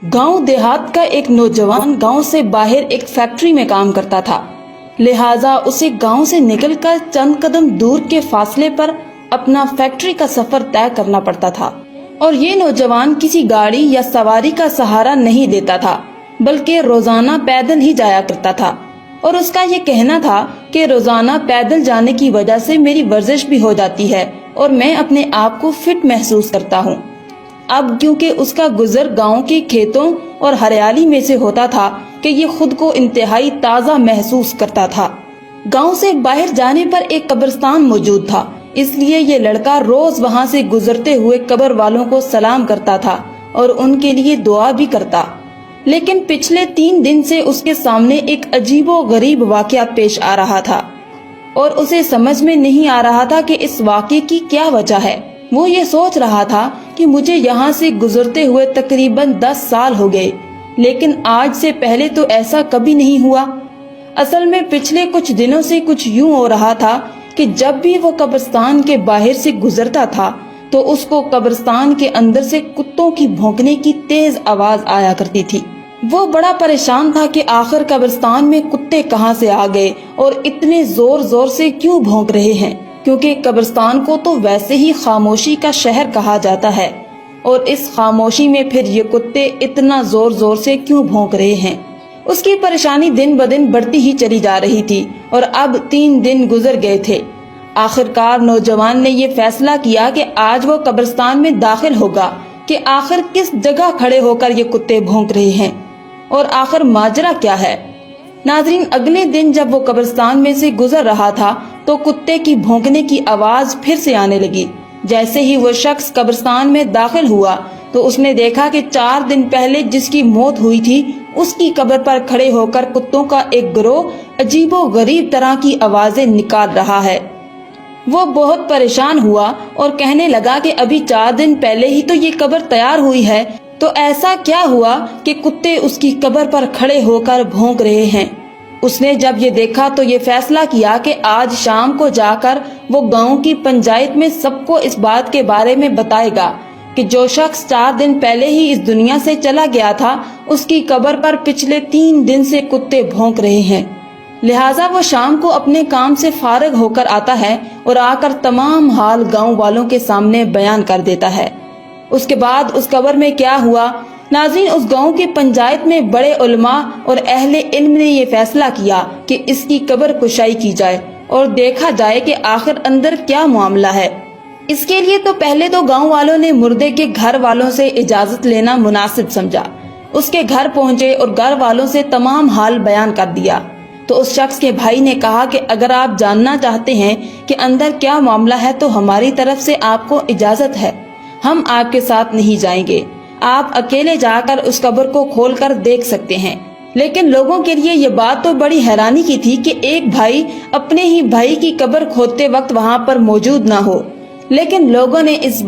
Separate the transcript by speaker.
Speaker 1: गांव देहात का एक नौजवान गांव से बाहर एक फैक्ट्री में काम करता था। लिहाजा उसे गांव से निकलकर चंद कदम दूर के फासले पर अपना फैक्ट्री का सफर तय करना पड़ता था। और ये नौजवान किसी गाड़ी या सवारी का सहारा नहीं लेता था, बल्कि रोजाना पैदल ही जाया करता था। और उसका ये कहना था कि रोजाना पैदल जाने की वजह से मेरी वर्जिश भी हो जाती है और मैं अपने आप को फिट महसूस करता हूँ। अब क्योंकि उसका गुजर गांव के खेतों और हरियाली में से होता था कि ये खुद को इंतहाई ताज़ा महसूस करता था। गांव से बाहर जाने पर एक कब्रिस्तान मौजूद था, इसलिए ये लड़का रोज वहां से गुजरते हुए कब्र वालों को सलाम करता था और उनके लिए दुआ भी करता। लेकिन पिछले 3 दिन से उसके सामने एक अजीबो गरीब वाकया पेश आ रहा था और उसे समझ में नहीं आ रहा था कि इस वाकये की क्या वजह है। वो ये सोच रहा था कि मुझे यहाँ से गुजरते हुए तकरीबन 10 साल हो गए, लेकिन आज से पहले तो ऐसा कभी नहीं हुआ। असल में पिछले कुछ दिनों से कुछ यूं हो रहा था कि जब भी वो कब्रिस्तान के बाहर से गुजरता था तो उसको कब्रिस्तान के अंदर से कुत्तों की भौंकने की तेज आवाज आया करती थी। वो बड़ा परेशान था कि आखिर कब्रिस्तान में कुत्ते कहाँ से आ गए और इतने जोर जोर से क्यों भौंक रहे हैं, क्योंकि कब्रिस्तान को तो वैसे ही खामोशी का शहर कहा जाता है और इस खामोशी में फिर ये कुत्ते इतना जोर जोर से क्यों भौंक रहे हैं। उसकी परेशानी दिन ब दिन बढ़ती ही चली जा रही थी और अब 3 दिन गुजर गए थे। आखिरकार नौजवान ने ये फैसला किया कि आज वो कब्रिस्तान में दाखिल होगा कि आखिर किस जगह खड़े होकर ये कुत्ते भौंक रहे हैं और आखिर माजरा क्या है। नाजरीन, अगले दिन जब वो कब्रिस्तान में से गुजर रहा था तो कुत्ते की भौंकने की आवाज फिर से आने लगी। जैसे ही वो शख्स कब्रिस्तान में दाखिल हुआ तो उसने देखा कि 4 दिन पहले जिसकी मौत हुई थी उसकी कब्र पर खड़े होकर कुत्तों का एक गिरोह अजीबो गरीब तरह की आवाजें निकाल रहा है। वो बहुत परेशान हुआ और कहने लगा कि अभी 4 दिन पहले ही तो ये कब्र तैयार हुई है, तो ऐसा क्या हुआ कि कुत्ते उसकी कब्र पर खड़े होकर भौंक रहे हैं। उसने जब ये देखा तो ये फैसला किया कि आज शाम को जाकर वो गांव की पंचायत में सबको इस बात के बारे में बताएगा कि जो शख्स 4 दिन पहले ही इस दुनिया से चला गया था उसकी कब्र पर पिछले 3 दिन से कुत्ते भौंक रहे हैं। लिहाजा वो शाम को अपने काम से फारिग होकर आता है और आकर तमाम हाल गांव वालों के सामने बयान कर देता है। उसके बाद उस कब्र में क्या हुआ, नाज़रीन, उस गांव की पंचायत में बड़े उलमा और अहले इल्म ने ये फैसला किया कि इसकी कब्र कुशाई की जाए और देखा जाए कि आखिर अंदर क्या मामला है। इसके लिए तो पहले तो गांव वालों ने मुर्दे के घर वालों से इजाजत लेना मुनासिब समझा। उसके घर पहुंचे और घर वालों से तमाम हाल बयान कर दिया। तो उस शख्स के भाई ने कहा कि अगर आप जानना चाहते हैं कि अंदर क्या मामला है तो हमारी तरफ से आपको इजाजत है, हम आपके साथ नहीं जाएंगे, आप अकेले जाकर उस कब्र को खोलकर देख सकते हैं। लेकिन लोगों के लिए ये बात तो बड़ी हैरानी की थी कि एक भाई अपने ही भाई की कब्र खोदते वक्त वहां पर मौजूद ना हो। लेकिन लोगों ने इस